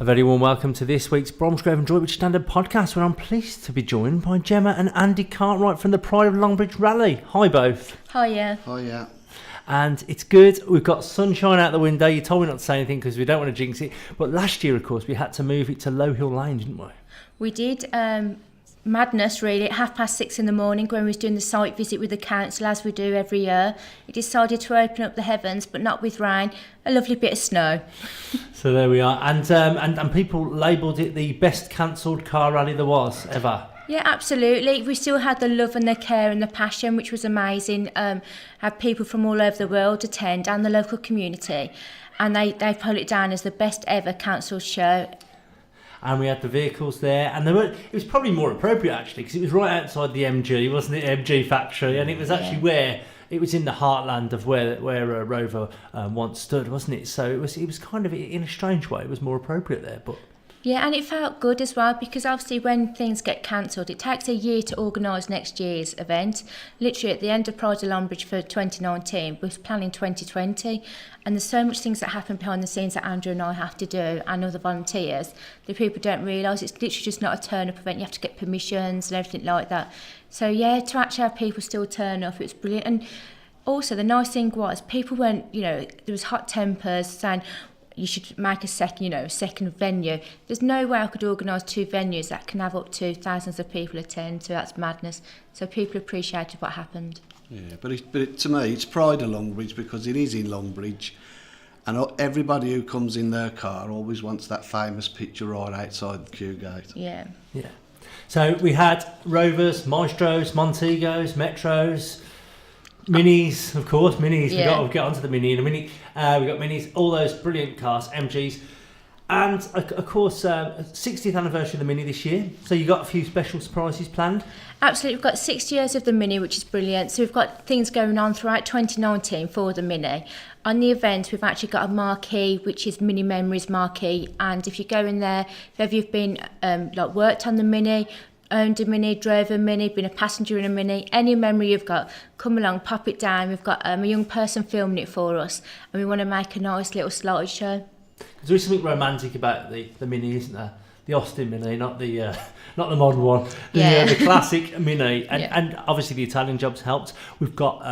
very warm welcome to this week's Bromsgrove and Droitwich Standard podcast, where I'm pleased to be joined by Gemma and Andy Cartwright from the Pride of Longbridge Rally. Hi both. Hiya. Hiya. And it's good. We've got sunshine out the window. You told me not to say anything because we don't want to jinx it. But last year, of course, we had to move it to Low Hill Lane, didn't we? We did. Madness, really. At 6:30 in the morning, when we was doing the site visit with the council, as we do every year, it decided to open up the heavens, but not with rain. A lovely bit of snow. So there we are. And people labelled it the best cancelled car rally there was ever. Yeah, absolutely. We still had the love and the care and the passion, which was amazing. Had people from all over the world attend and the local community, and they put it down as the best ever cancelled show. And we had the vehicles there, and it was probably more appropriate actually, because it was right outside the MG, wasn't it? MG factory, and it was actually where it was in the heartland of where Rover once stood, wasn't it? So it was kind of, in a strange way, it was more appropriate there, but. Yeah, and it felt good as well, because obviously when things get cancelled, it takes a year to organise next year's event. Literally at the end of Pride of Longbridge for 2019, we're planning 2020, and there's so much things that happen behind the scenes that Andrew and I have to do, and other volunteers, that people don't realise. It's literally just not a turn-up event. You have to get permissions and everything like that. So yeah, to actually have people still turn up, it was brilliant. And also the nice thing was, people weren't, there was hot tempers saying, you should make a second venue. There's no way I could organise two venues that can have up to thousands of people attend, so that's madness. So people appreciated what happened. Yeah, but to me, it's Pride of Longbridge because it is in Longbridge, and everybody who comes in their car always wants that famous picture right outside the queue gate. Yeah. Yeah. So we had Rovers, Maestros, Montegos, Metros, Minis, of course, Minis. Yeah. We'll get onto the Mini in a minute. We got Minis, all those brilliant cars, MGs. And, of course, 60th anniversary of the Mini this year. So you got a few special surprises planned? Absolutely. We've got 60 years of the Mini, which is brilliant. So we've got things going on throughout 2019 for the Mini. On the event, we've actually got a marquee, which is Mini Memories marquee. And if you go in there, if ever you've been, worked on the Mini, owned a Mini, drove a Mini, been a passenger in a Mini, any memory you've got, come along, pop it down. We've got a young person filming it for us, and we want to make a nice little slideshow. There is something romantic about the Mini, isn't there? The Austin Mini, not the modern one. The classic Mini, and obviously the Italian jobs helped. We've got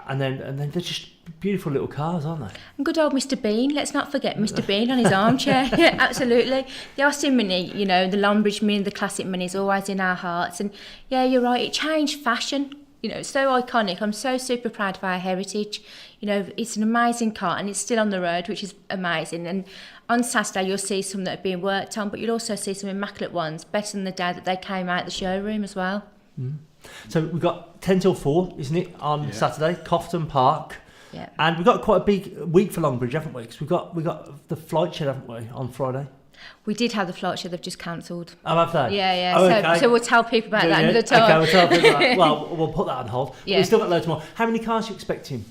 and then they're just beautiful little cars, aren't they? And good old Mr. Bean. Let's not forget Mr. Bean on his armchair. Yeah, absolutely. The Austin Mini, the Longbridge Mini, the classic Mini is always in our hearts. And yeah, you're right. It changed fashion. It's so iconic. I'm so super proud of our heritage. It's an amazing car, and it's still on the road, which is amazing. And on Saturday, you'll see some that are being worked on, but you'll also see some immaculate ones, better than the day that they came out the showroom as well. Mm. So we've got 10 till 4, isn't it, on Saturday, Cofton Park. Yeah. And we've got quite a big week for Longbridge, haven't we? Because we got the flight shed, haven't we, on Friday? We did have the flight show, they've just cancelled. Oh, have they? Yeah. Oh, okay. So we'll tell people about that another time. Okay, we'll tell people about that. Well, we'll put that on hold. Yeah. We've still got loads more. How many cars are you expecting?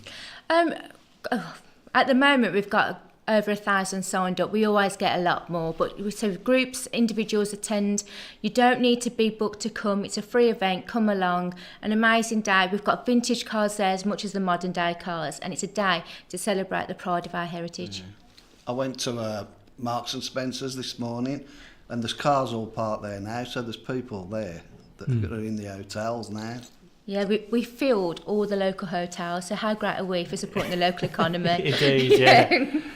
At the moment, we've got over 1,000 signed up. We always get a lot more, but so groups, individuals attend. You don't need to be booked to come. It's a free event. Come along. An amazing day. We've got vintage cars there as much as the modern day cars, and it's a day to celebrate the pride of our heritage. Yeah. I went to Marks and Spencer's this morning, and there's cars all parked there now, so there's people there that are in the hotels now. Yeah, we filled all the local hotels, so how great are we for supporting the local economy? Indeed,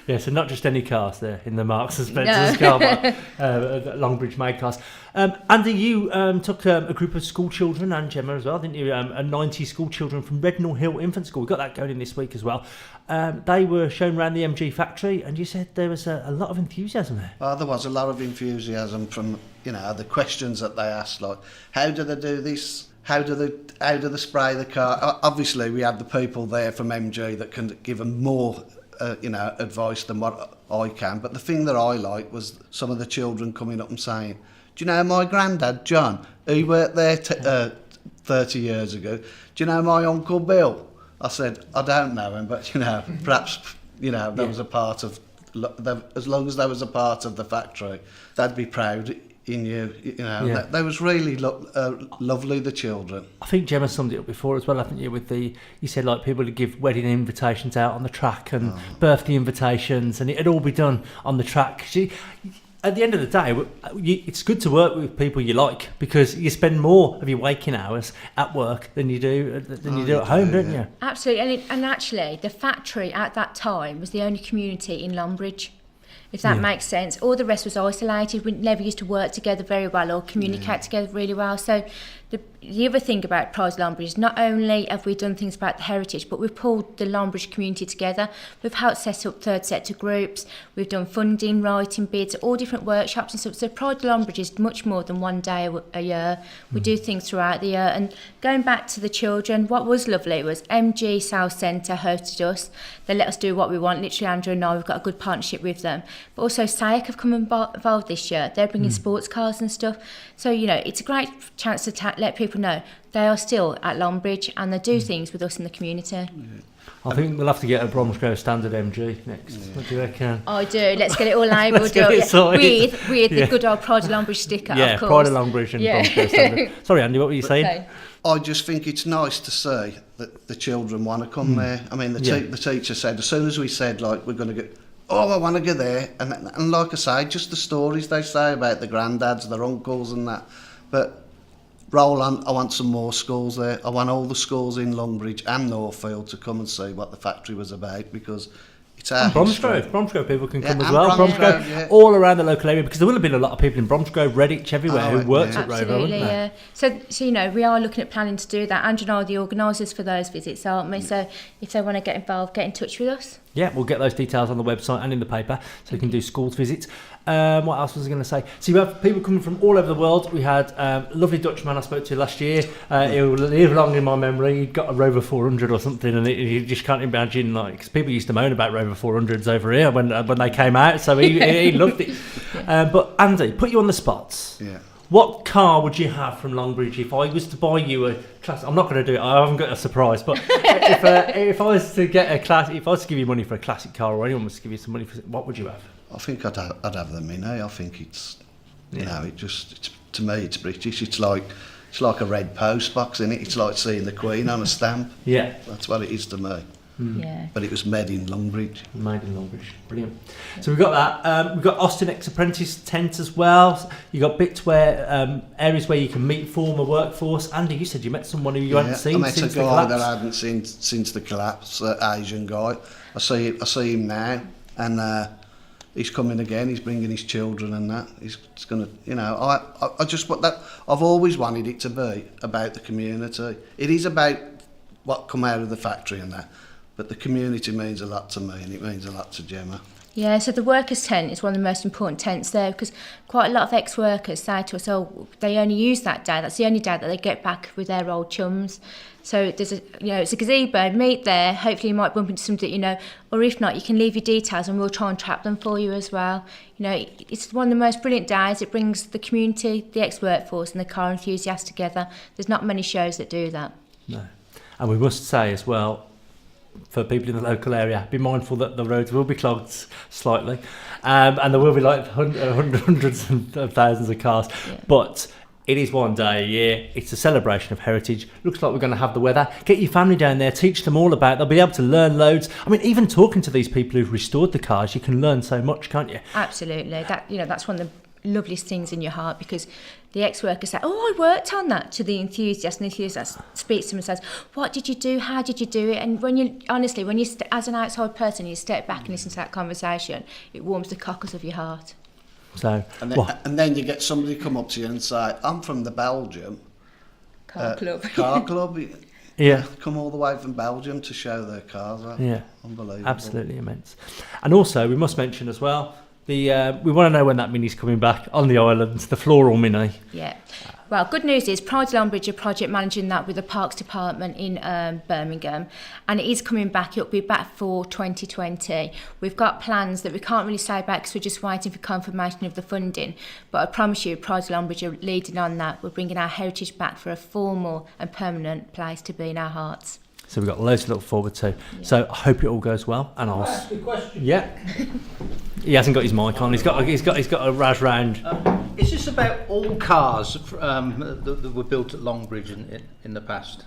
yeah. So not just any cars there in the Marks and Spencer's car, but Longbridge made cars. Andy, you took a group of school children, and Gemma as well, didn't you? 90 school children from Rednall Hill Infant School. We got that going in this week as well. They were shown around the MG factory, and you said there was a lot of enthusiasm there. There was a lot of enthusiasm from the questions that they asked, like how do they do this? How do they spray the car? Obviously, we had the people there from MG that can give them more, advice than what I can. But the thing that I liked was some of the children coming up and saying, "Do you know my granddad John? He worked there 30 years ago. Do you know my uncle Bill?" I said, "I don't know him, but perhaps there was a part of. As long as there was a part of the factory, they'd be proud." They was really lovely, the children. I think Gemma summed it up before as well, haven't you? You said like people would give wedding invitations out on the track and birthday invitations, and it'd all be done on the track. at the end of the day, it's good to work with people you like, because you spend more of your waking hours at work than you do at home, don't you? Absolutely, and actually, the factory at that time was the only community in Longbridge, if that makes sense. All the rest was isolated. We never used to work together very well or communicate together really well. So the other thing about Pride of Longbridge is not only have we done things about the heritage, but we've pulled the Longbridge community together. We've helped set up third sector groups. We've done funding, writing bids, all different workshops and stuff. So Pride of Longbridge is much more than one day a year. We do things throughout the year. And going back to the children, what was lovely was MG South Centre hosted us. They let us do what we want. Literally, Andrew and I, we've got a good partnership with them. But also SAIC have come involved this year. They're bringing sports cars and stuff. So, it's a great chance to let people know they are still at Longbridge and they do things with us in the community. I think we'll have to get a Bromsgrove Standard MG next. What do you reckon? I do. Let's get it all labelled with the good old Pride of Longbridge sticker, of course. Pride of Longbridge and Bromsgrove Standard. Sorry, Andy, what were you saying? Okay. I just think it's nice to see that the children want to come there. I mean, the teacher said, as soon as we said, like, we're going to get, I want to go there. And like I say, just the stories they say about the granddads, their uncles and that. But roll on, I want some more schools there. I want all the schools in Longbridge and Northfield to come and see what the factory was about, because it's our Bromsgrove people can come as and well. Bromsgrove, all around the local area, because there will have been a lot of people in Bromsgrove, Redditch, everywhere who worked at Rover, absolutely, yeah. So we are looking at planning to do that. Andrew and I are the organisers for those visits, aren't we? So if they want to get involved, get in touch with us. Yeah, we'll get those details on the website and in the paper, so you can do schools visits. What else was I going to say? So you have people coming from all over the world. We had a lovely Dutchman I spoke to last year. He will live long in my memory. He'd got a Rover 400 or something, and you just can't imagine, like, 'cause people used to moan about Rover 400s over here when they came out, so he loved it. But Andy, put you on the spots. Yeah. What car would you have from Longbridge if I was to buy you a class? I'm not going to do it. I haven't got a surprise. But if I was to get a class, if I was to give you money for a classic car, or anyone was to give you some money for, what would you have? I think I'd have the Mini. I think it's, it's to me it's British. It's like a red post box, isn't it? It's like seeing the Queen on a stamp. Yeah, that's what it is to me. Yeah. But it was made in Longbridge. Brilliant. So we've got that. We've got Austin Ex-Apprentice tent as well. You got bits where areas where you can meet former workforce. Andy, you said you met someone who you hadn't seen since the collapse. I met a guy that I hadn't seen since the collapse, Asian guy. I see him now, and he's coming again. He's bringing his children and that. He's going to, I just want that. I've always wanted it to be about the community. It is about what come out of the factory and that. But the community means a lot to me, and it means a lot to Gemma. Yeah, so the workers' tent is one of the most important tents there, because quite a lot of ex-workers say to us, they only use that day. That's the only day that they get back with their old chums. So there's it's a gazebo, meet there. Hopefully you might bump into somebody or if not, you can leave your details and we'll try and trap them for you as well. It's one of the most brilliant days. It brings the community, the ex-workforce and the car enthusiasts together. There's not many shows that do that. No. And we must say as well, for people in the local area, be mindful that the roads will be clogged slightly, and there will be like hundreds of thousands of cars, but it is one day a year. It's a celebration of heritage. Looks like we're going to have the weather. Get your family down there, teach them all about it. They'll be able to learn loads. I mean, even talking to these people who've restored the cars, you can learn so much, can't you? Absolutely. That's one of the loveliest things in your heart, because the ex-worker say, I worked on that, to the enthusiast, and the enthusiast speaks to them and says, what did you do, how did you do it? And when you as an outside person, you step back and listen to that conversation, it warms the cockles of your heart. So, and then you get somebody come up to you and say, I'm from the Belgium car club. Yeah, come all the way from Belgium to show their cars. Yeah, unbelievable, absolutely immense. And also we must mention as well, we want to know when that Mini's coming back on the island, the floral Mini. Yeah. Well, good news is Pride of Longbridge are project managing that with the Parks Department in Birmingham, and it is coming back. It'll be back for 2020. We've got plans that we can't really say about because we're just waiting for confirmation of the funding, but I promise you Pride of Longbridge are leading on that. We're bringing our heritage back for a formal and permanent place to be in our hearts. So we've got loads to look forward to. Yeah. So I hope it all goes well. And I'll ask you a question. Yeah. He hasn't got his mic on. He's got a razz round Is this about all cars that were built at Longbridge in the past?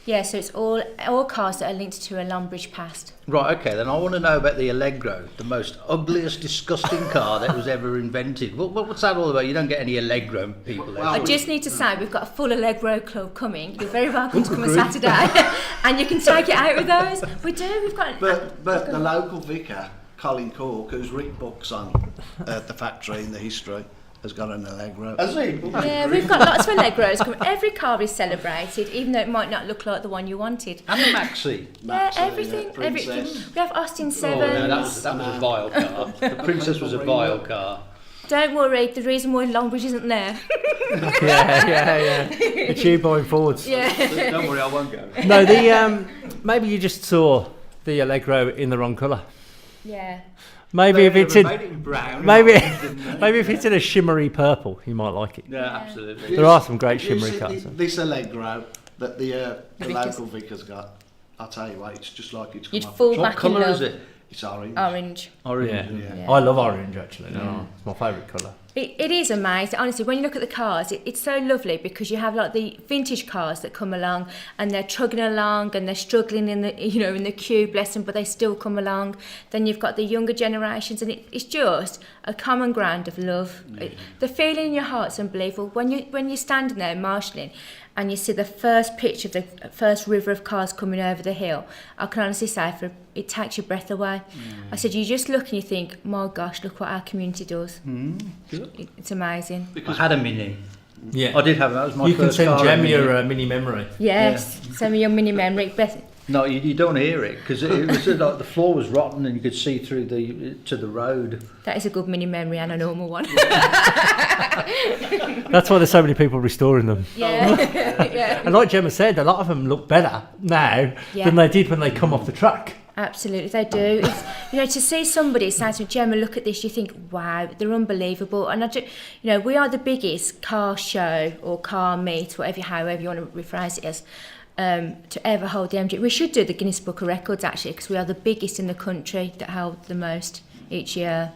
Yeah, so it's all cars that are linked to a Longbridge past. Right, okay, then I want to know about the Allegro, the most ugliest, disgusting car that was ever invented. What's that all about? You don't get any Allegro people there. I just need to say, we've got a full Allegro club coming. You're very welcome to come on Saturday, and you can take it out with those. We do, we've got... But the local vicar, Colin Cork, who's written books on the factory and the history, has got an Allegro. Has he? Yeah, we've got lots of Allegros coming. Every car is celebrated, even though it might not look like the one you wanted. And the Maxi. Yeah, everything. Everything. We have Austin 7s. Oh, no, that was a vile car. The Princess was a vile car. Don't worry, the reason why Longbridge isn't there. yeah. It's you buying Fords. Yeah. Don't worry, I won't go. No, maybe you just saw the Allegro in the wrong colour. Yeah. Maybe if it's in brown, maybe if it's in a shimmery purple, you might like it. Yeah, absolutely. There are some great shimmery colours. This Allegro that the local vicar's got, I'll tell you what, it's just like it's come You'd off. fall What back in colour love. is it? It's orange. Orange. Orange. Yeah. I love orange actually. No, it's my favourite colour. It is amazing. Honestly, when you look at the cars, it's so lovely because you have like the vintage cars that come along and they're trugging along and they're struggling in the queue, bless them, but they still come along. Then you've got the younger generations, and it's just a common ground of love. The feeling in your heart's unbelievable when you're standing there marshalling and you see the first pitch of the first river of cars coming over the hill. I can honestly say it takes your breath away. I said, you just look and you think, my gosh, look what our community does. It's amazing. I had a Mini. Yeah, I did have that. Was my you can first send car. Gemma your mini memory. Yes, send me your mini memory. No, you don't hear it because it was like the floor was rotten and you could see through to the road. That is a good mini memory and a normal one. That's why there's so many people restoring them. Yeah. Yeah. And like Gemma said, a lot of them look better now than they did when they come off the track. Absolutely, they do. It's, to see somebody say to me, Gemma, look at this, you think, wow, they're unbelievable. And we are the biggest car show or car meet, however you want to rephrase it as, to ever hold the MG. We should do the Guinness Book of Records actually, because we are the biggest in the country that hold the most each year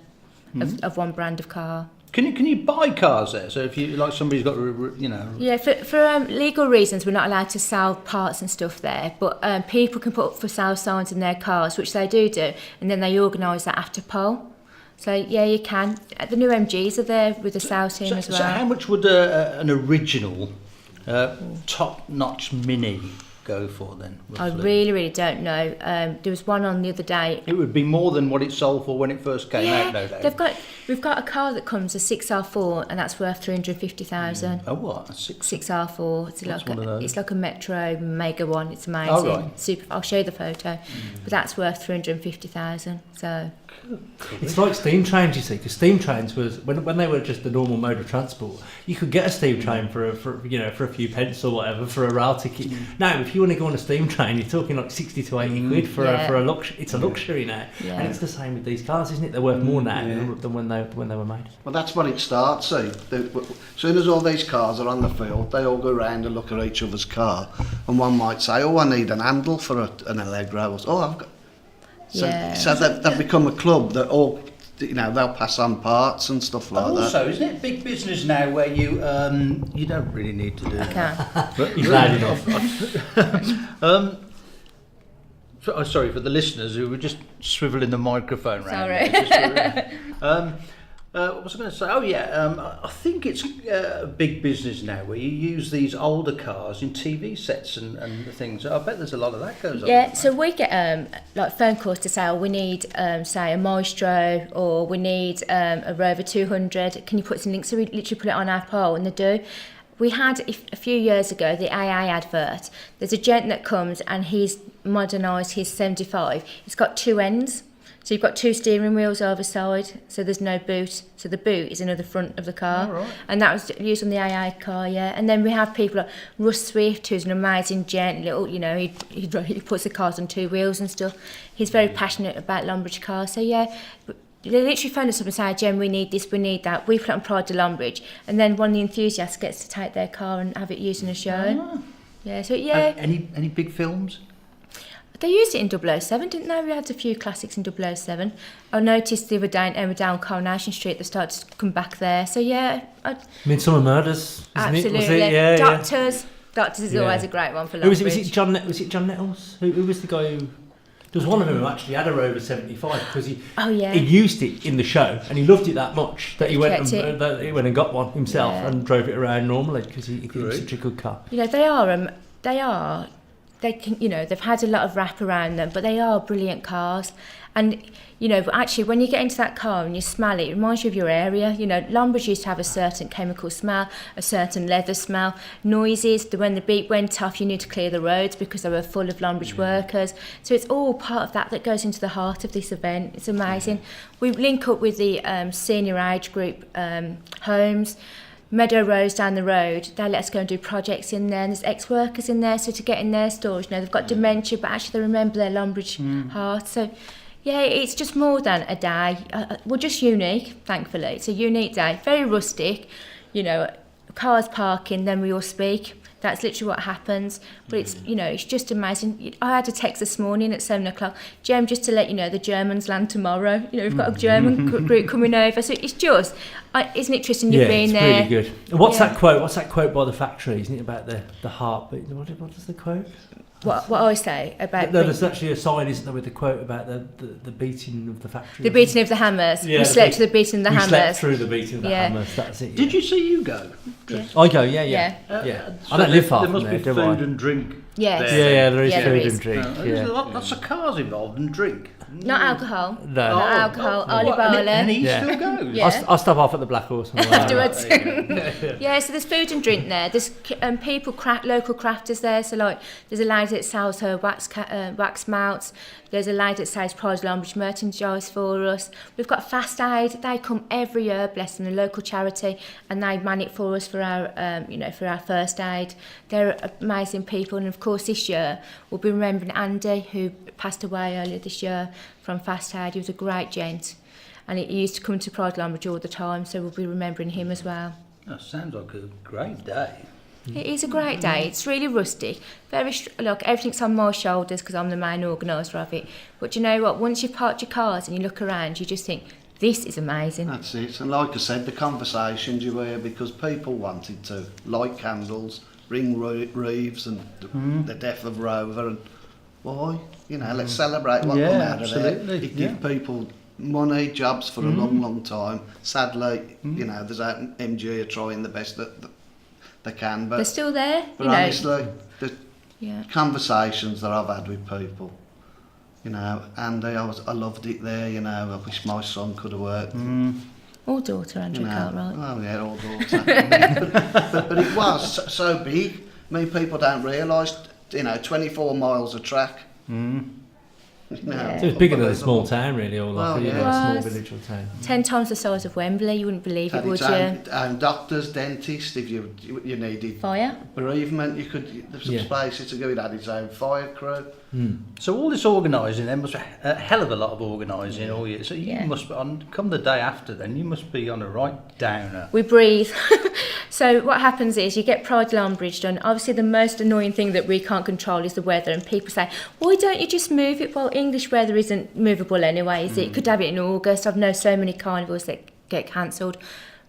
of one brand of car. Can you buy cars there? So if you somebody's got Yeah, for legal reasons, we're not allowed to sell parts and stuff there. But people can put up for sale signs in their cars, which they do, and then they organise that after poll. So yeah, you can. The new MGs are there with the sale team as well. So how much would an original top-notch Mini go for then? I roughly? really, really don't know. There was one on the other day. It would be more than what it sold for when it first came out, no doubt. We've got a car that comes a 6R4 and that's worth 350,000. Oh, what? A 6R4. It's like a Metro Mega one. It's amazing. Oh, right. Super. I'll show you the photo. But that's worth 350,000. So. It's like steam trains, you see, because steam trains was when they were just the normal mode of transport. You could get a steam train for a few pence or whatever for a rail ticket. Now, if you want to go on a steam train, you're talking like 60 to 80 quid for a luxury. It's a luxury now, and it's the same with these cars, isn't it? They're worth more now than when they were made. Well, that's what it starts. See, as soon as all these cars are on the field, they all go round and look at each other's car, and one might say, "Oh, I need an handle for an Allegro." Oh, I've got. So they've become a club that all, they'll pass on parts and stuff like that. Also, isn't it big business now where you don't really need to do that? Okay. You've loud enough. Sorry for the listeners who were just swivelling the microphone round. Sorry. What was I going to say? Oh yeah, I think it's a big business now where you use these older cars in TV sets and things. I bet there's a lot of that goes on. Yeah, so we get phone calls to say, we need say a Maestro or we need a Rover 200. Can you put some links? So we literally put it on our poll, and they do. We had a few years ago the AA advert. There's a gent that comes and he's modernised his 75. It's got two ends. So you've got two steering wheels either side, so there's no boot. So the boot is another front of the car. Right. And that was used on the AA car, yeah. And then we have people like Russ Swift, who's an amazing gent, he puts the cars on two wheels and stuff. He's very passionate about Longbridge cars. So yeah, they literally phone us up and say, Jem, we need this, we need that. We put it on Pride to Longbridge. And then one of the enthusiasts gets to take their car and have it used in a show. Ah. Yeah, so yeah. Any big films? They used it in 007, didn't they? We had a few classics in 007. I noticed the other day in Emmerdale, Coronation Street, they started to come back there. So yeah, Midsummer Murders, isn't absolutely. it? Was it? Yeah, Doctors. Doctors is always a great one for Longbridge. Was it John Nettles? Who was the guy who... There was one of them who actually had a Rover 75 because he used it in the show and he loved it that much that he went and got one himself and drove it around normally because he it was such a good car. You know, they can, you know, they've had a lot of wrap around them, but they are brilliant cars. And, you know, actually when you get into that car and you smell it, it reminds you of your area. You know, Longbridge used to have a certain chemical smell, a certain leather smell, noises. When the beep went off, you knew to clear the roads because they were full of Longbridge workers. So it's all part of that goes into the heart of this event. It's amazing. We link up with the senior age group homes. Meadow Rose down the road, they let us go and do projects in there, and there's ex-workers in there, so to get in their stories, you know, they've got dementia, but actually they remember their Longbridge heart. So yeah, it's just more than a day. We're just unique, thankfully. It's a unique day, very rustic, you know, cars parking, then we all speak. That's literally what happens. But it's, you know, it's just amazing. I had a text this morning at 7 o'clock. Gem, just to let you know, the Germans land tomorrow. You know, we've got a German group coming over. So it's just, isn't it, Tristan, you've been there? Yeah, it's really good. And what's that quote? What's that quote by the factory? Isn't it about the heartbeat? What is the quote? What I say about... There's actually a sign, isn't there, with the quote about the beating of the factory. The beating of the hammers. Yeah, we slept through the beating of the hammers. We slept through the beating of the hammers, that's it. Did you see you go? Yeah. I go, yeah. So I don't live far from there. there, There must be food and drink. Yes. Yeah, there is Yeah, food there is. and drink. There's lots of cars involved and drink. Not alcohol. No. Not alcohol. Olive oil. And he still goes. Yeah. I'll stop off at the Black Horse. Afterwards. Yeah, so there's food and drink there. There's people, local crafters there. So like, there's a lady that sells her wax melts. There's a lady that sells Prize Longbridge merchandise for us. We've got Fast Aid. They come every year, bless them, a local charity, and they man it for us for our, for our first aid. They're amazing people, and of course this year we'll be remembering Andy, who passed away earlier this year from Fast Aid. He was a great gent, and he used to come to Pride Longbridge all the time, so we'll be remembering him as well. That sounds like a great day. It is a great day. It's really rustic. Look, everything's on my shoulders because I'm the main organiser of it. But you know what? Once you've parked your cars and you look around, you just think, this is amazing. That's it. And like I said, the conversations you hear, because people wanted to light candles, ring Reeves and the death of Rover, and why? You know, let's celebrate what come out of there. It gives people money, jobs for a long, long time. Sadly, you know, there's MG are trying the best that they can, but they're still there. But honestly, the conversations that I've had with people, you know, Andy, I loved it there. You know, I wish my son could have worked. Or daughter, Andrew Cartwright. Oh yeah, or daughter. but it was so big. I mean, people don't realise. You know, 24 miles of track. So it's bigger than a small town, really, or like a small village or town. 10 times the size of Wembley. You wouldn't believe it, would you? And doctors, dentists, if you needed fire bereavement, you could. There's some spaces to go. It had its own fire crew. So all this organising, there must be a hell of a lot of organising all year. So you must be come the day after. Then you must be on a right downer. We breathe. So what happens is you get Pride Longbridge done. Obviously, the most annoying thing that we can't control is the weather, and people say, "Why don't you just move it?" Well, English weather isn't movable anyway, is it? Could have it in August. I've known so many carnivals that get cancelled.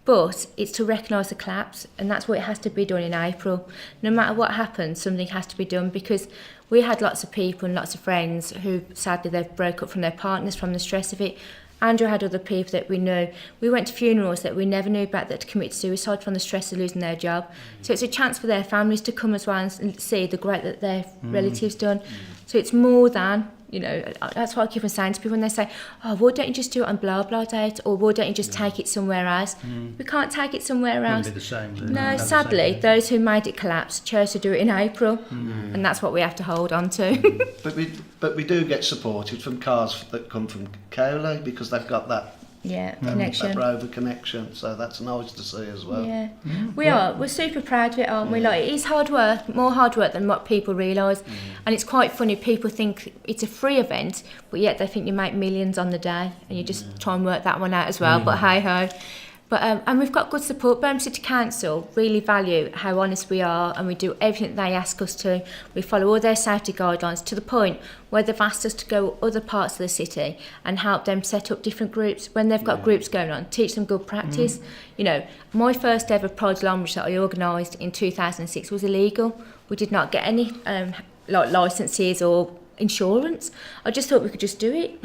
But it's to recognise the collapse, and that's what it has to be done in April. No matter what happens, something has to be done, because we had lots of people and lots of friends who sadly they've broke up from their partners from the stress of it. Andrew had other people that we know. We went to funerals that we never knew about that committed suicide from the stress of losing their job. So it's a chance for their families to come as well and see the great that their relatives done. So it's more than, you know, that's what I keep on saying to people when they say, "Oh, why don't you just do it on blah blah date, or why don't you just take it somewhere else?" We can't take it somewhere else. Be the same. No, sadly, those who made it collapse chose to do it in April, and that's what we have to hold on to. But we do get supported from cars that come from Cowley, because they've got that connection. That Rover connection, so that's nice to see as well. Yeah, we're super proud of it, aren't we? Like, it is hard work, more hard work than what people realise, and it's quite funny. People think it's a free event, but yet they think you make millions on the day, and you just try and work that one out as well. But hey ho. But and we've got good support. Birmingham City Council really value how honest we are, and we do everything they ask us to. We follow all their safety guidelines to the point where they've asked us to go other parts of the city and help them set up different groups when they've got groups going on, teach them good practice. You know, my first ever Pride Longbridge that I organised in 2006 was illegal. We did not get any licences or insurance. I just thought we could just do it.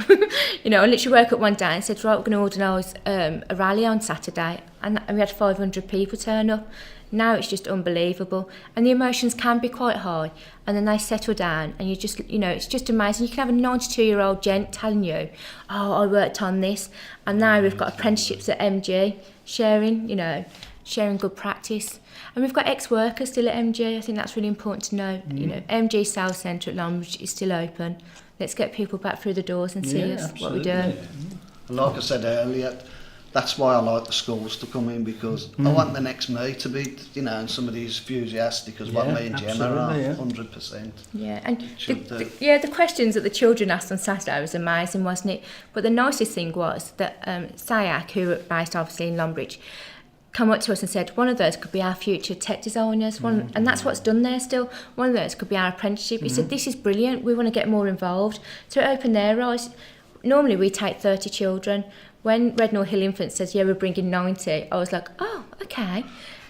You know, I literally woke up one day and said, right, we're going to organise a rally on Saturday, and we had 500 people turn up. Now it's just unbelievable, and the emotions can be quite high, and then they settle down, and you just, you know, it's just amazing. You can have a 92-year-old gent telling you, oh, I worked on this, and now we've got apprenticeships at MG, sharing good practice. And we've got ex-workers still at MG. I think that's really important to know. You know, MG Sales Centre at Longbridge is still open. Let's get people back through the doors and see us, what we do. And like I said earlier, that's why I like the schools to come in, because I want the next me to be, you know, and somebody who's enthusiastic as what me and Gemma are, 100%. Yeah, and the questions that the children asked on Saturday was amazing, wasn't it? But the nicest thing was that SAYAC, who are based obviously in Longbridge, come up to us and said, one of those could be our future tech designers, and that's what's done there still. One of those could be our apprenticeship. He said, this is brilliant, we want to get more involved. So it opened their eyes. Normally we take 30 children. When Rednall Hill Infant says, yeah, we're bringing 90, I was like, oh, okay.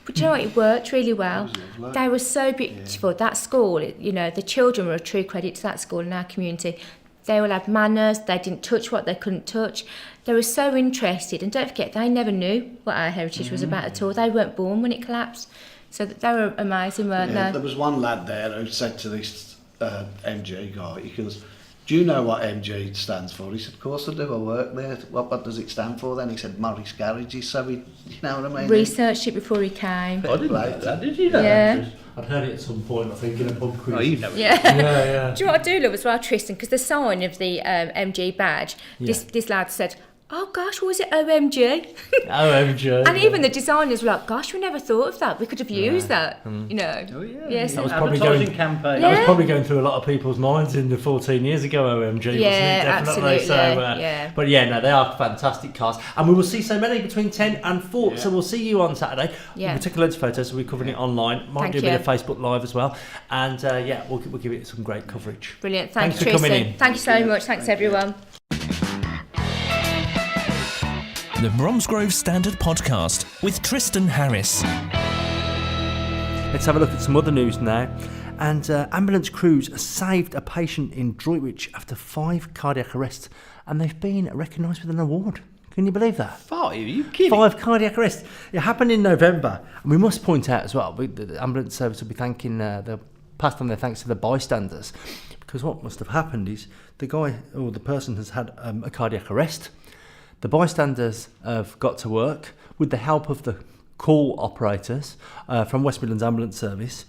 But you know what, it worked really well. They were so beautiful. That school, you know, the children were a true credit to that school and our community. They all had manners, they didn't touch what they couldn't touch. They were so interested, and don't forget, they never knew what our heritage was about at all. They weren't born when it collapsed. So they were amazing, weren't they? There was one lad there who said to this MG guy, he goes, do you know what MG stands for? He said, of course I do, I work there. What does it stand for then? He said, Morris Garages. So he, you know what I mean? Researched it before he came. I didn't know that, did you know? Yeah. I'd heard it at some point, I think, in a pub quiz. Oh, you know it. Yeah. Do you know what I do love as well, Tristan? Because the sign of the MG badge, this lad said, oh gosh, was it OMG? OMG. And even the designers were like, gosh, we never thought of that. We could have used that, you know. Oh, yeah. Yes. That was probably campaign. That was probably going through a lot of people's minds in the 14 years ago, OMG, wasn't it? Definitely. Absolutely. So, But yeah, no, they are fantastic cars. And we will see so many between 10 and 4. So we'll see you on Saturday. Yeah. We'll take loads of photos, so we're covering it online. Might do a bit of Facebook Live as well. And we'll give it some great coverage. Brilliant. Thanks you, for Tristan. coming in. Thank you so much. Thanks, everyone. The Bromsgrove Standard Podcast with Tristan Harris. Let's have a look at some other news now. And ambulance crews saved a patient in Droitwich after 5 cardiac arrests, and they've been recognised with an award. Can you believe that? 5? Are you kidding? 5 cardiac arrests. It happened in November, and we must point out as well, the ambulance service will be thanking, they'll pass on their thanks to the bystanders, because what must have happened is the guy or the person has had a cardiac arrest. The bystanders have got to work with the help of the call operators from West Midlands Ambulance Service.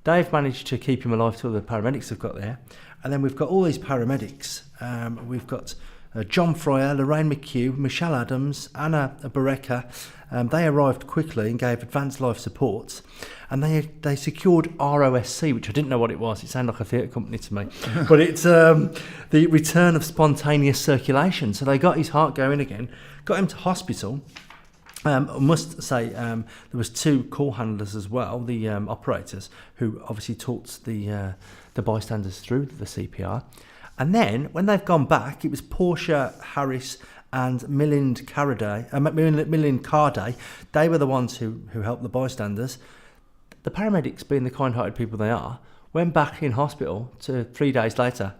They've managed to keep him alive till the paramedics have got there. And then we've got all these paramedics. We've got John Fryer, Lorraine McHugh, Michelle Adams, Anna Bareka. They arrived quickly and gave advanced life support. And they secured ROSC, which I didn't know what it was. It sounded like a theatre company to me. But it's the return of spontaneous circulation. So they got his heart going again, got him to hospital. I must say there was 2 call handlers as well, the operators, who obviously talked the bystanders through the CPR. And then when they've gone back, it was Portia Harris and Milind Carday. They were the ones who helped the bystanders. The paramedics, being the kind-hearted people they are, went back in hospital to 3 days later.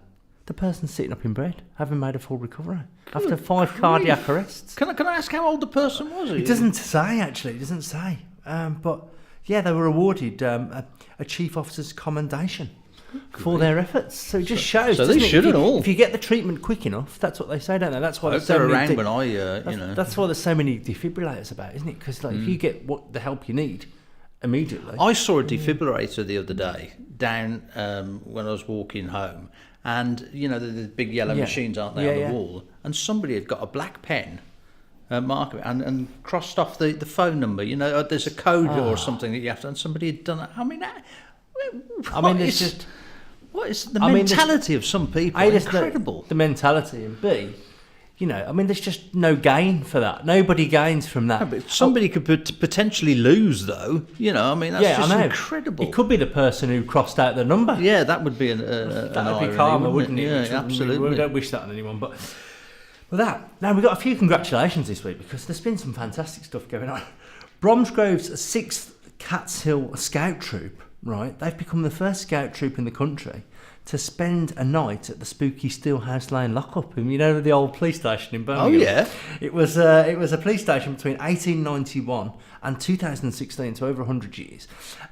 The person's sitting up in bed, having made a full recovery after 5 cardiac arrests. Can I ask how old the person was? It doesn't say, actually. It doesn't say. But yeah, they were awarded a chief officer's commendation for their efforts. So it just shows. So they shouldn't all. If you get the treatment quick enough, that's what they say, don't they? That's why they're around when I, That's why there's so many defibrillators about, isn't it? Because if you get the help you need immediately. I saw a defibrillator the other day down when I was walking home, and you know the big yellow machines, aren't they, on the wall? And somebody had got a black pen, marker, and crossed off the phone number. You know, there's a code or something that you have to. And somebody had done it. I mean, what is the mentality of some people? A, incredible. The mentality, and B, You know, I mean, there's just no gain for that. Nobody gains from that. No, but somebody could potentially lose, though. You know, I mean, that's just incredible. It could be the person who crossed out the number. Yeah, that would be an irony, be karma, wouldn't it? Yeah, absolutely. We don't wish that on anyone. But with that, now we've got a few congratulations this week because there's been some fantastic stuff going on. Bromsgrove's 6th Cats Hill Scout Troop, right? They've become the first scout troop in the country to spend a night at the spooky Steelhouse Lane lockup. And you know the old police station in Birmingham? Oh, yeah. It was a police station between 1891 and 2016, so over 100 years.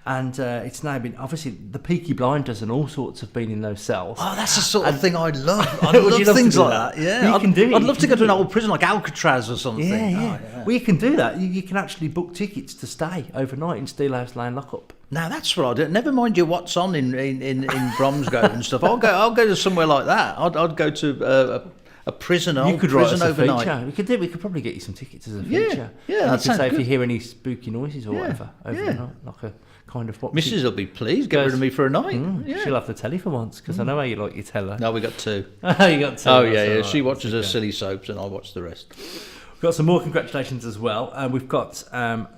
And it's now been, obviously, the Peaky Blinders and all sorts have been in those cells. Oh, that's the sort of thing I'd love. I'd love things like that. Yeah, you can do it. I'd love to go to an old prison like Alcatraz or something. Yeah, yeah. Oh, yeah. Well, you can do that. You can actually book tickets to stay overnight in Steelhouse Lane lockup. Now that's what I'd do. Never mind you what's on in Bromsgrove and stuff. I'll go to somewhere like that. I'd go to a prison. You could write prison as a overnight. feature. We could probably get you some tickets as a feature. Yeah, and that you could sounds say good. if you hear any spooky noises or whatever overnight, like a kind of what. Mrs. will be pleased. Get rid of me for a night. She'll have the telly for once because I know how you like your teller. No, we got 2. You got 2. Oh yeah. Right. She watches her silly soaps and I watch the rest. We've got some more congratulations as well. We've got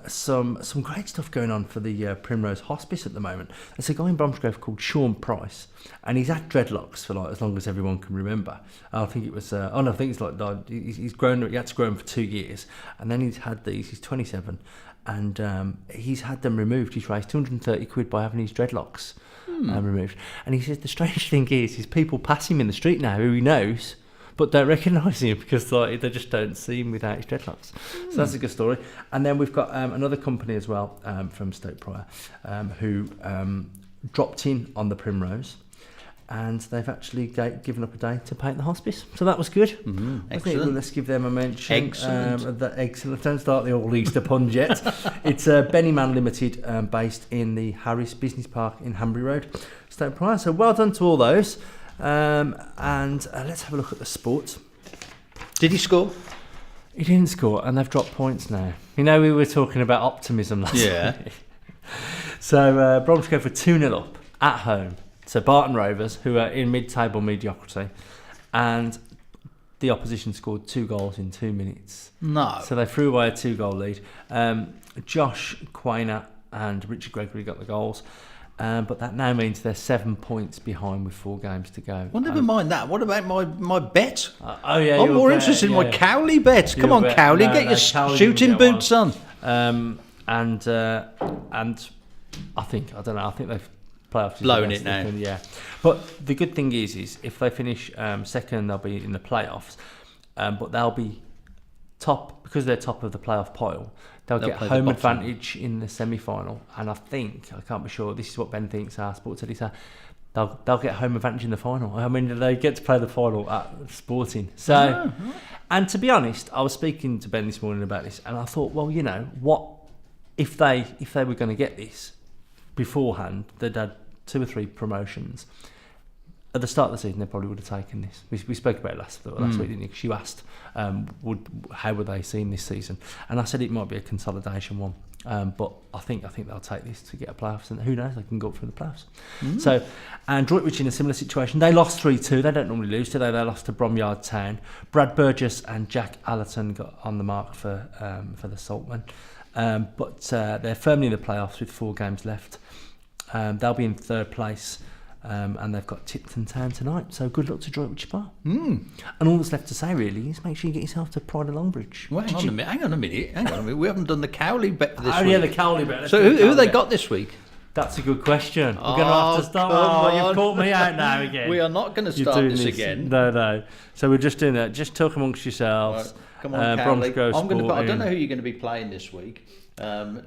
some great stuff going on for the Primrose Hospice at the moment. There's a guy in Bromsgrove called Sean Price, and he's had dreadlocks for like as long as everyone can remember. I think it was. I think it's like he's grown. He had to grow them for 2 years, and then he's had these. He's 27, and he's had them removed. He's raised 230 quid by having his dreadlocks removed. And he says the strange thing is people pass him in the street now who he knows, but don't recognise him because like, they just don't see him without his dreadlocks. So that's a good story. And then we've got another company as well from Stoke Prior who dropped in on the Primrose, and they've actually given up a day to paint the hospice. So that was good. Excellent. Let's give them a mention. Excellent. Excellent. Don't start the old Easter puns yet. It's Bennyman Limited, based in the Harris Business Park in Hanbury Road, Stoke Prior. So well done to all those. And let's have a look at the sport. Did he score? He didn't score, and they've dropped points now. You know, we were talking about optimism last week. So Bromsgrove were 2-0 up at home to Barton Rovers, who are in mid-table mediocrity, and the opposition scored 2 goals in 2 minutes. No. So they threw away a 2-goal lead. Josh Quainer and Richard Gregory got the goals. But that now means they're 7 points behind with 4 games to go. Well, never mind that. What about my bet? Yeah, I'm more interested in my Cowley bet. Come on, Cowley, get your shooting boots on. And I think they've playoffs blowing it now. Yeah, but the good thing is if they finish second, they'll be in the playoffs. But they'll be top because they're top of the playoff pile. They'll get home advantage in the semi-final, and I can't be sure. This is what Ben thinks. Our sports editor, they'll get home advantage in the final. I mean, they get to play the final at Sporting. So, and to be honest, I was speaking to Ben this morning about this, and I thought, well, you know, what if they were going to get this beforehand? They'd had 2 or 3 promotions. At the start of the season, they probably would have taken this. We spoke about it last week, didn't you? Because you asked, how were they seen this season? And I said it might be a consolidation one, but I think they'll take this to get a playoffs, and who knows, they can go up for the playoffs. So, and Droitwich in a similar situation. They lost 3-2. They don't normally lose, do they? They lost to Bromyard Town. Brad Burgess and Jack Allerton got on the mark for the Saltmen, but they're firmly in the playoffs with 4 games left. They'll be in 3rd place. And they've got Tipton Town tonight, so good luck to Droitwich Bar. And all that's left to say really is make sure you get yourself to Pride of Longbridge. Well, hang on a minute. We haven't done the Cowley bet for this week. Oh yeah, the Cowley bet. So who they got this week? That's a good question. We're going to have to start. You've caught me out now again. We are not going to start this again. No. So we're just doing that. Just talk amongst yourselves. Right. Come on, Cowley. I don't know who you're going to be playing this week.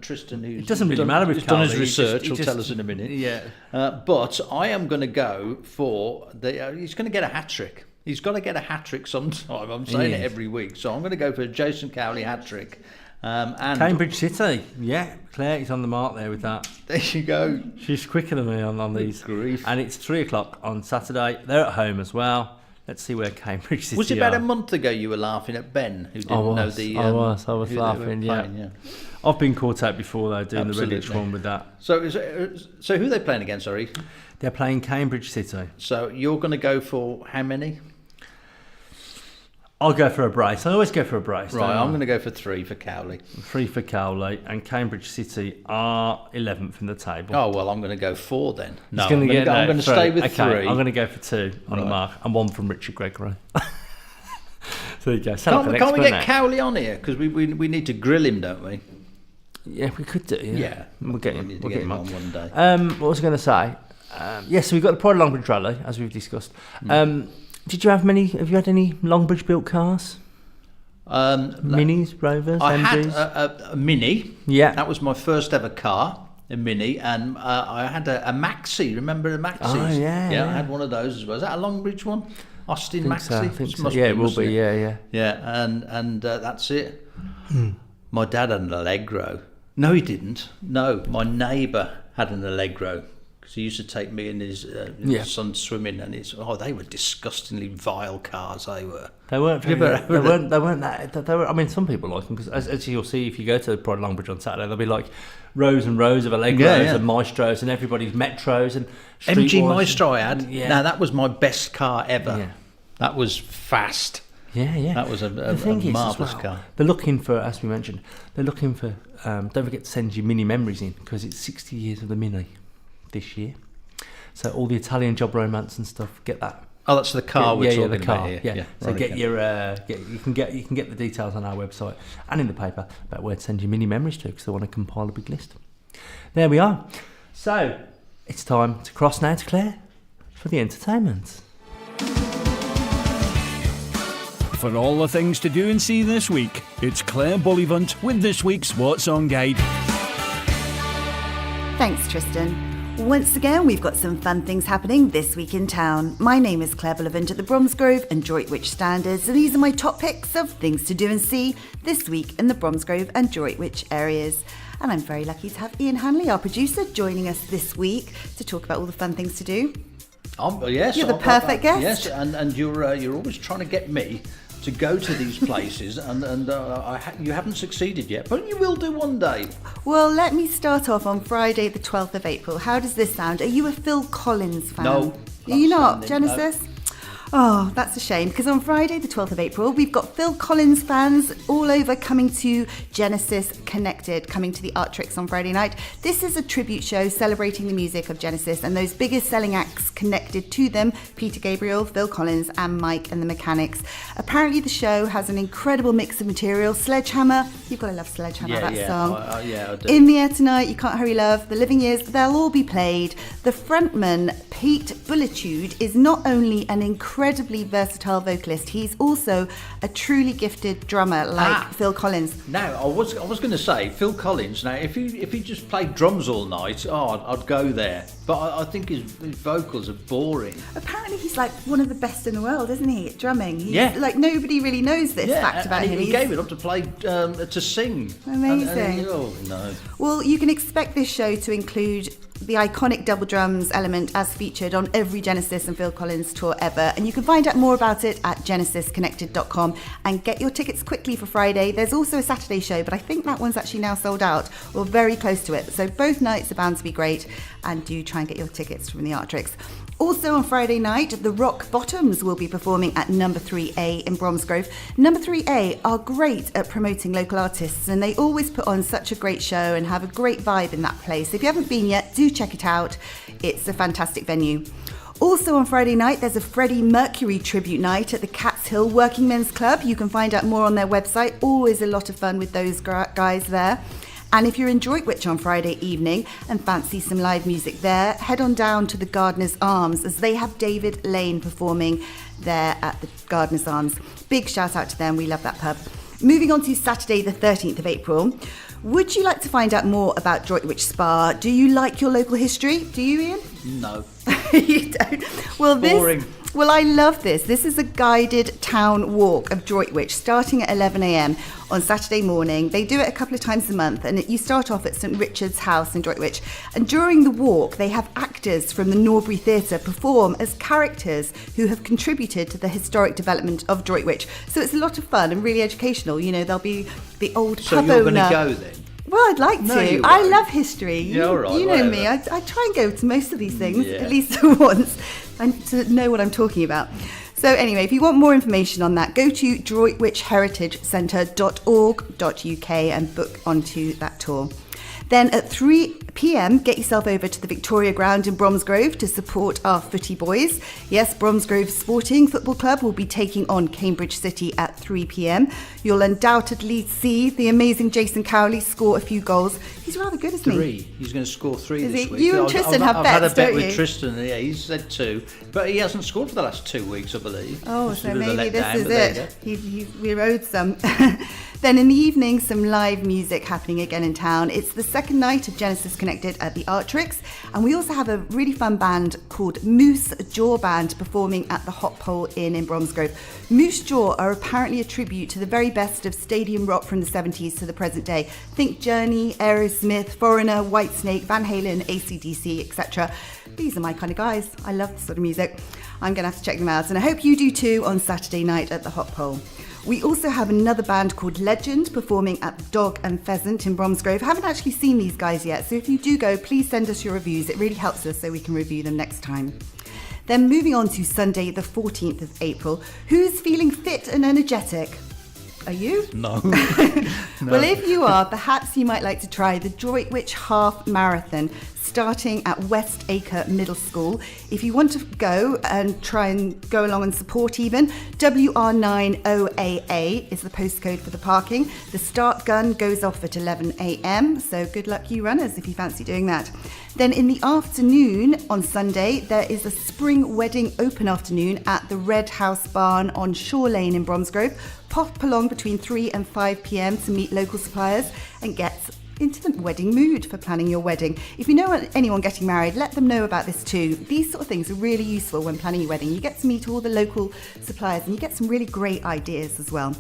Tristan, who's it doesn't really matter with done his Cowley. research, he'll tell us in a minute. Yeah. But I am going to go for he's going to get a hat trick. He's got to get a hat trick sometime. I'm saying it every week, so I'm going to go for a Jason Cowley hat trick. And Cambridge City, yeah, Claire is on the mark there with that. There you go. She's quicker than me on these. Grief. And it's 3:00 on Saturday. They're at home as well. Let's see where Cambridge City Was it about a month ago you were laughing at Ben, who didn't know the... I was laughing, yeah. I've been caught out before, though, doing the Redditch one with that. So who are they playing again, sorry? They're playing Cambridge City. So you're going to go for how many? I'll go for a brace. I always go for a brace. Right, I'm going to go for 3 for Cowley. 3 for Cowley, and Cambridge City are 11th in the table. Oh, well, I'm going to go 4 then. No, I'm going to stay with 3. I'm going to go for 2 on a mark, and 1 from Richard Gregory. So there you go. Can't we get Cowley on here? Because we need to grill him, don't we? Yeah, we could do. Yeah. We'll get him. We'll get him on one day. What was I going to say? So we've got the Pride of Longbridge Rally, as we've discussed. Did you have many? Have you had any Longbridge built cars? Minis, Rovers, I MGs? had a Mini. Yeah. That was my first ever car, a Mini, and I had a Maxi. Remember the Maxis? Oh, yeah. I had one of those as well. Is that a Longbridge one? Austin Maxi? I think so. Must Yeah, be, it will be. Yeah. Yeah, and that's it. My dad had an Allegro. No, he didn't. No, my neighbour had an Allegro. He used to take me and his son swimming, and they were disgustingly vile cars. They were. They weren't. They weren't that. I mean, some people like them because, as you'll see, if you go to Pride Longbridge on Saturday, there'll be like rows and rows of Allegros and Maestros, and everybody's Metros and MG Maestro. I had. Yeah. Now that was my best car ever. Yeah. That was fast. Yeah. That was a marvellous car. They're looking for, as we mentioned, don't forget to send your Mini memories in because it's 60 years of the Mini this year. So all the Italian job romance and stuff, get that. Oh, that's the car we're talking the car, about here. Yeah. So get your you can get the details on our website and in the paper about where to send your Mini memories to because they want to compile a big list. There we are. So it's time to cross now to Claire for the entertainment. For all the things to do and see this week, it's Claire Bullivant with this week's What's On Guide. Thanks, Tristan. Once again, we've got some fun things happening this week in town. My name is Claire Bullivant at the Bromsgrove and Droitwich Standards, and these are my top picks of things to do and see this week in the Bromsgrove and Droitwich areas. And I'm very lucky to have Ian Hanley, our producer, joining us this week to talk about all the fun things to do. Yes, you're the perfect guest. Yes, and you're always trying to get me to go to these places, and you haven't succeeded yet, but you will do one day. Well, let me start off on Friday, the 12th of April. How does this sound? Are you a Phil Collins fan? No. Are you not? Genesis? No. Oh, that's a shame, because on Friday, the 12th of April, we've got Phil Collins fans all over coming to Genesis Connected, coming to the Artrix on Friday night. This is a tribute show celebrating the music of Genesis and those biggest selling acts connected to them, Peter Gabriel, Phil Collins and Mike and the Mechanics. Apparently the show has an incredible mix of material. Sledgehammer, you've got to love Sledgehammer, song. I do. In the Air Tonight, You Can't Hurry Love, The Living Years, they'll all be played. The frontman, Pete Bullitude, is not only an incredibly versatile vocalist, he's also a truly gifted drummer like Phil Collins. Now, I was going to say Phil Collins. Now, if he just played drums all night, I'd go there. But I think his vocals are boring. Apparently, he's like one of the best in the world, isn't he, at drumming? Like nobody really knows this fact about him. He gave it up to play to sing. Amazing. Oh no. Well, you can expect this show to include the iconic double drums element as featured on every Genesis and Phil Collins tour ever, and you can find out more about it at genesisconnected.com and get your tickets quickly for Friday. There's also a Saturday show, but I think that one's actually now sold out or very close to it, so both nights are bound to be great, and do try and get your tickets from the Artrix. Also on Friday night, the Rock Bottoms will be performing at Number 3A in Bromsgrove. Number 3A are great at promoting local artists, and they always put on such a great show and have a great vibe in that place. If you haven't been yet, do check it out. It's a fantastic venue. Also on Friday night, there's a Freddie Mercury tribute night at the Cats Hill Working Men's Club. You can find out more on their website. Always a lot of fun with those guys there. And if you're in Droitwich on Friday evening and fancy some live music there, head on down to the Gardener's Arms as they have David Lane performing there at the Gardener's Arms. Big shout out to them, we love that pub. Moving on to Saturday the 13th of April. Would you like to find out more about Droitwich Spa? Do you like your local history? Do you, Ian? No. You don't? Well, boring. Well, I love this. This is a guided town walk of Droitwich starting at 11 a.m. on Saturday morning. They do it a couple of times a month, and you start off at St Richard's House in Droitwich. And during the walk, they have actors from the Norbury Theatre perform as characters who have contributed to the historic development of Droitwich. So it's a lot of fun and really educational. You know, there'll be the old pub owner. So you're going to go then? Well, I'd like to. I love history. Yeah, all right, you know me. I try and go to most of these things, at least once, and to know what I'm talking about. So anyway, if you want more information on that, go to droitwichheritagecentre.org.uk and book onto that tour. Then at 3 p.m, get yourself over to the Victoria Ground in Bromsgrove to support our footy boys. Yes, Bromsgrove Sporting Football Club will be taking on Cambridge City at 3 p.m. You'll undoubtedly see the amazing Jason Cowley score a few goals. He's rather good, isn't he? 3. He's going to score 3 Is this he? week. You and Tristan have I've bets, had a bet don't with you? Tristan. Yeah, he said 2, but he hasn't scored for the last 2 weeks, I believe. Oh, It's a so bit of a maybe this letdown, is but there it. you go. We owed some. Then in the evening, some live music happening again in town. It's the second night of Genesis Connected at the Artrix, and we also have a really fun band called Moose Jaw Band performing at the Hot Pole Inn in Bromsgrove. Moose Jaw are apparently a tribute to the very best of stadium rock from the 70s to the present day. Think Journey, Aerosmith, Foreigner, Whitesnake, Van Halen, AC/DC, etc. These are my kind of guys. I love this sort of music. I'm going to have to check them out, and I hope you do too on Saturday night at the Hot Pole. We also have another band called Legend performing at the Dog and Pheasant in Bromsgrove. I haven't actually seen these guys yet, so if you do go, please send us your reviews. It really helps us so we can review them next time. Then moving on to Sunday, the 14th of April. Who's feeling fit and energetic? Are you? No. Well, if you are, perhaps you might like to try the Droitwich Half Marathon starting at West Acre Middle School. If you want to go and try and go along and support even, WR90AA is the postcode for the parking. The start gun goes off at 11 a.m, so good luck you runners if you fancy doing that. Then in the afternoon on Sunday, there is a spring wedding open afternoon at the Red House Barn on Shore Lane in Bromsgrove. Pop along between 3 and 5 p.m. to meet local suppliers and get into the wedding mood for planning your wedding. If you know anyone getting married, let them know about this too. These sort of things are really useful when planning your wedding. You get to meet all the local suppliers and you get some really great ideas as well.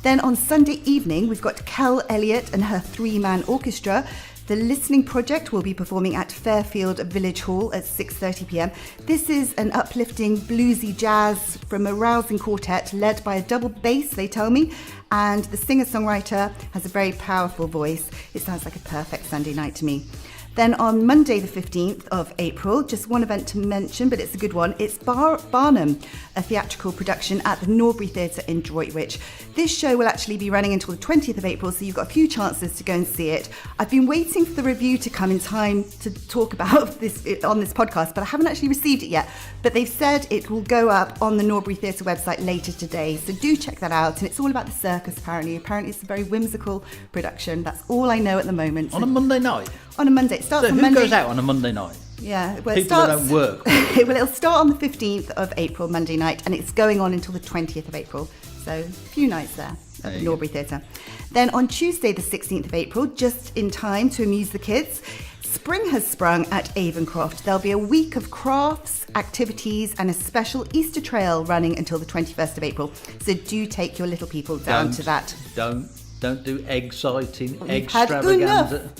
Then on Sunday evening, we've got Kel Elliott and her 3-man orchestra. The Listening Project will be performing at Fairfield Village Hall at 6:30 p.m. This is an uplifting bluesy jazz from a rousing quartet led by a double bass, they tell me, and the singer-songwriter has a very powerful voice. It sounds like a perfect Sunday night to me. Then on Monday the 15th of April, just one event to mention, but it's a good one. It's Barnum, a theatrical production at the Norbury Theatre in Droitwich. This show will actually be running until the 20th of April, so you've got a few chances to go and see it. I've been waiting for the review to come in time to talk about this on this podcast, but I haven't actually received it yet. But they've said it will go up on the Norbury Theatre website later today, so do check that out. And it's all about the circus, apparently. Apparently it's a very whimsical production. That's all I know at the moment. On a Monday night? On a Monday. It starts So on who Monday. goes out on a Monday night? Yeah, well, People that don't work. Well, it'll start on the 15th of April, Monday night, and it's going on until the 20th of April. So a few nights there at the Norbury Theatre. Then on Tuesday, the 16th of April, just in time to amuse the kids, spring has sprung at Avoncroft. There'll be a week of crafts, activities, and a special Easter trail running until the 21st of April. So do take your little people down to that. Don't do egg-sighting, We've had extravaganza. enough.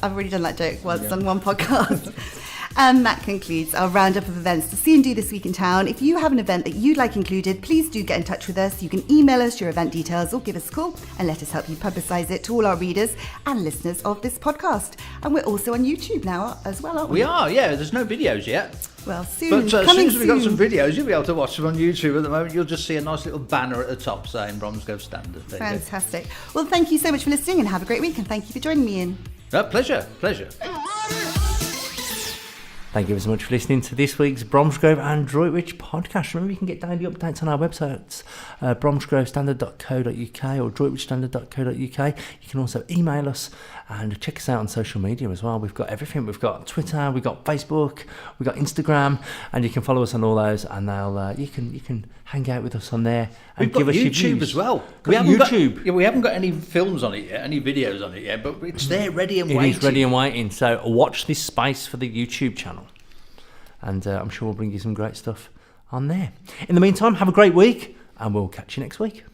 I've already done that joke once on one podcast. And that concludes our roundup of events to see and do this week in town. If you have an event that you'd like included, please do get in touch with us. You can email us your event details or give us a call and let us help you publicise it to all our readers and listeners of this podcast. And we're also on YouTube now as well, aren't we? We are, yeah. There's no videos yet. Well, soon. But as soon Coming as we've got soon. some videos, you'll be able to watch them on YouTube. At the moment, you'll just see a nice little banner at the top saying Bromsgrove Standard. There you go. Fantastic. Well, thank you so much for listening and have a great week. And thank you for joining me, Ian. Pleasure. Thank you so much for listening to this week's Bromsgrove and Droitwich podcast. Remember, you can get daily updates on our websites, bromsgrovestandard.co.uk or droitwichstandard.co.uk. You can also email us and check us out on social media as well. We've got everything. We've got Twitter, we've got Facebook, we've got Instagram, and you can follow us on all those. And they'll you can hang out with us on there and We've got give us your YouTube views. as well. We haven't YouTube. We haven't got any films on it yet, any videos on it yet, but it's there, ready and waiting. It is ready and waiting. So watch this space for the YouTube channel, and I'm sure we'll bring you some great stuff on there. In the meantime, have a great week, and we'll catch you next week.